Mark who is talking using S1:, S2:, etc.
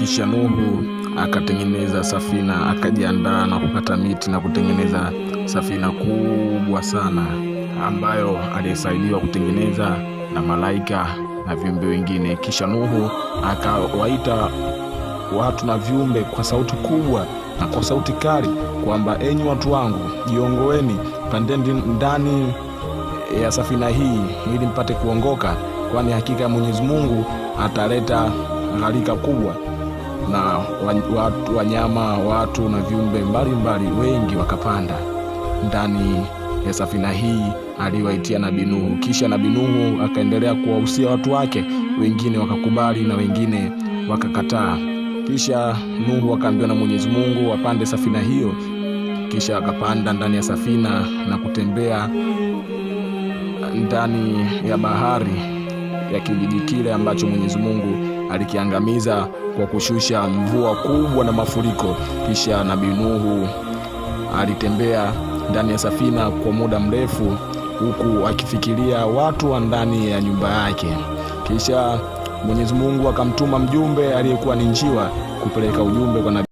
S1: Kisha Nuhu akatengeneza safina, akajiandaa na kukata miti na kutengeneza safina kubwa sana, ambayo alisaidiwa kutengeneza na malaika na viumbe wengine. Kisha Nuhu akawaita watu na viumbe kwa sauti kubwa na kwa sauti kali kwamba, enyi watu wangu, jiongoeni, pandeni ndani ya safina hii ili mpate kuongoka, kwani hakika Mwenyezi Mungu ataleta gharika kubwa. Na wanyama, watu na viumbe mbalimbali wengi wakapanda ndani ya safina hii aliwaitia Nabii Nuhu. Kisha Nabii Nuhu akaendelea kuwahusia watu wake, wengine wakakubali na wengine wakakataa. Kisha Nuhu akaambiwa na Mwenyezi Mungu wapande safina hiyo. Kisha akapanda ndani ya safina na kutembea ndani ya bahari ya kijiji kile ambacho Mwenyezi Mungu alikiangamiza kwa kushusha mvua kubwa na mafuriko. Kisha Nabii Nuhu alitembea ndani ya safina kwa muda mrefu, huku akifikiria watu wa ndani ya nyumba yake. Kisha Mwenyezi Mungu akamtuma mjumbe aliyekuwa ni njiwa kupeleka ujumbe kwa Nabii